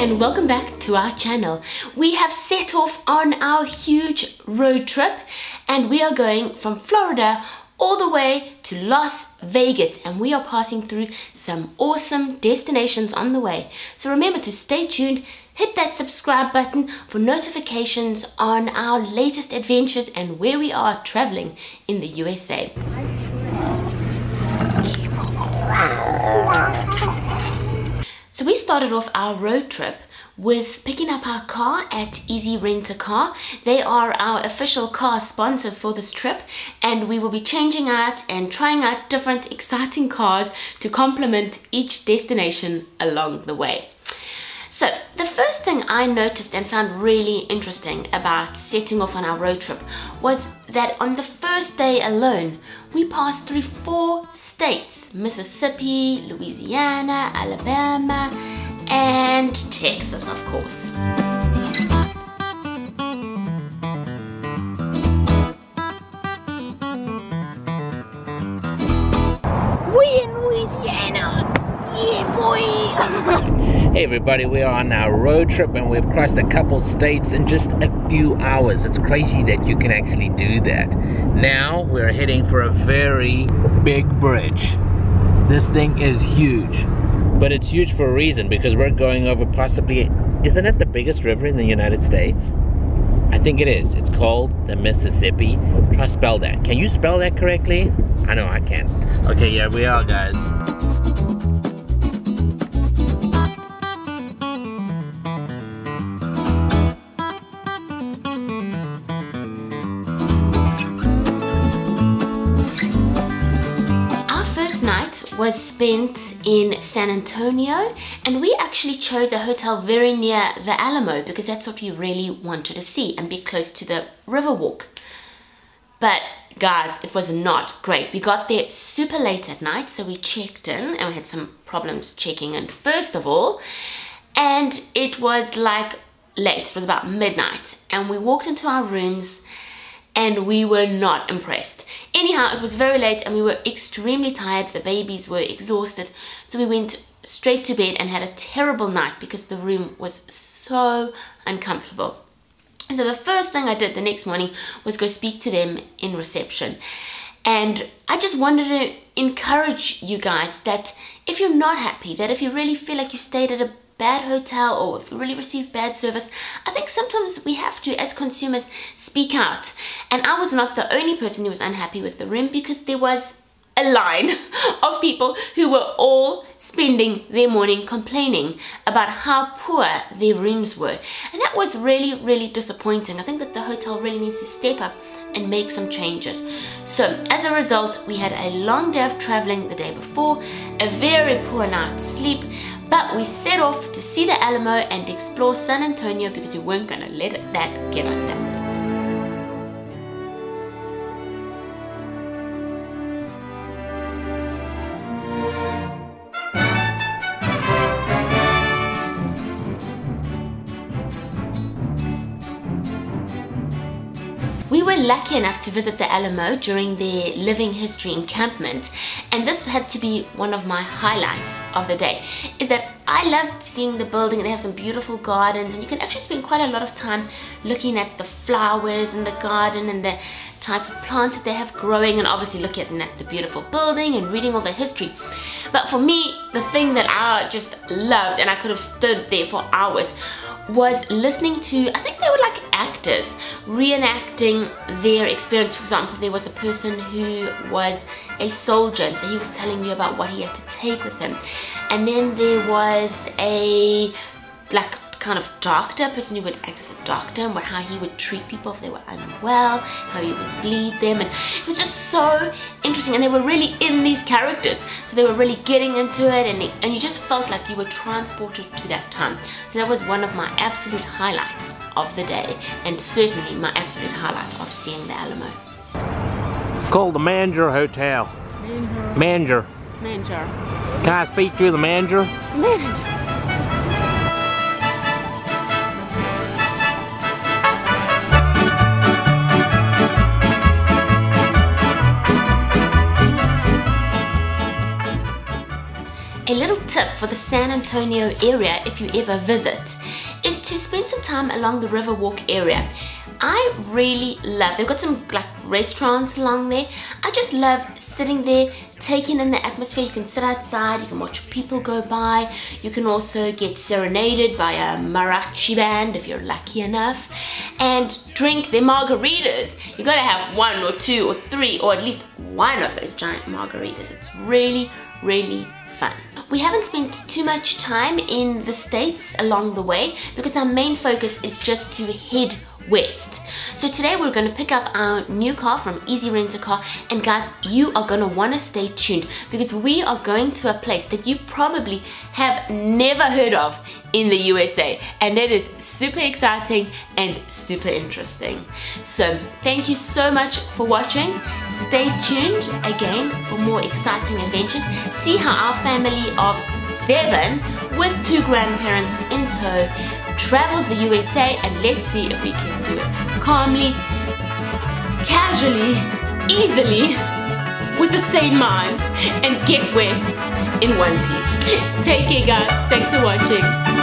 and welcome back to our channel. We have set off on our huge road trip and we are going from Florida all the way to Las Vegas, and we are passing through some awesome destinations on the way. So remember to stay tuned, hit that subscribe button for notifications on our latest adventures and where we are traveling in the USA. So we started off our road trip with picking up our car at Easy Rent a Car. They are our official car sponsors for this trip, and we will be changing out and trying out different exciting cars to complement each destination along the way. So the first thing I noticed and found really interesting about setting off on our road trip was that on the first day alone, we passed through 4 states: Mississippi, Louisiana, Alabama, and Texas, of course. We in Louisiana, yeah boy. Hey everybody, we are on our road trip and we've crossed a couple states in just a few hours. It's crazy that you can actually do that. Now we're heading for a very big bridge. This thing is huge, but it's huge for a reason, because we're going over possibly, isn't it the biggest river in the United States? I think it is. It's called the Mississippi. Try to spell that. Can you spell that correctly? I know I can't. Okay, yeah, we are, guys. Was spent in San Antonio, and we actually chose a hotel very near the Alamo because that's what we really wanted to see and be close to the Riverwalk. But guys, it was not great. We got there super late at night, so we checked in and we had some problems checking in first of all, and it was like late. It was about midnight and we walked into our rooms and we were not impressed. Anyhow, it was very late and we were extremely tired. The babies were exhausted. So we went straight to bed and had a terrible night because the room was so uncomfortable. And so the first thing I did the next morning was go speak to them in reception. And I just wanted to encourage you guys that if you're not happy, that if you really feel like you stayed at a bad hotel or if you really received bad service, I think sometimes we have to, as consumers, speak out. And I was not the only person who was unhappy with the room, because there was a line of people who were all spending their morning complaining about how poor their rooms were. And that was really, really disappointing. I think that the hotel really needs to step up and make some changes. So as a result, we had a long day of traveling the day before, a very poor night's sleep, but we set off to see the Alamo and explore San Antonio because we weren't going to let that get us down. We were lucky enough to visit the Alamo during their living history encampment, and this had to be one of my highlights of the day. Is that I loved seeing the building. They have some beautiful gardens and you can actually spend quite a lot of time looking at the flowers in the garden and the type of plants that they have growing, and obviously looking at the beautiful building and reading all the history. But for me, the thing that I just loved, and I could have stood there for hours, was listening to, I think they were like actors reenacting their experience. For example, there was a person who was a soldier, and so he was telling you about what he had to take with him. And then there was a like kind of doctor, person who would act as a doctor, and how he would treat people if they were unwell, how he would bleed them, and it was just so interesting. And they were really in these characters, so they were really getting into it, and you just felt like you were transported to that time. So that was one of my absolute highlights of the day, and certainly my absolute highlight of seeing the Alamo. It's called the Manager Hotel. Manager. Can I speak to the manager? Manager. A little tip for the San Antonio area, if you ever visit, is to spend some time along the Riverwalk area. I really love, they've got some like restaurants along there. I just love sitting there, taking in the atmosphere. You can sit outside, you can watch people go by. You can also get serenaded by a mariachi band if you're lucky enough, and drink their margaritas. You gotta have 1 or 2 or 3 or at least one of those giant margaritas. It's really, really fun. We haven't spent too much time in the States along the way because our main focus is just to head west. So today we're going to pick up our new car from Easy Rent a Car, and guys, you are going to want to stay tuned because we are going to a place that you probably have never heard of in the USA, and it is super exciting and super interesting. So thank you so much for watching. Stay tuned again for more exciting adventures. See how our family of 7 with 2 grandparents in tow travels the USA, and let's see if we can do it calmly, casually, easily, with the same mind, and get west in one piece. Take care, guys. Thanks for watching.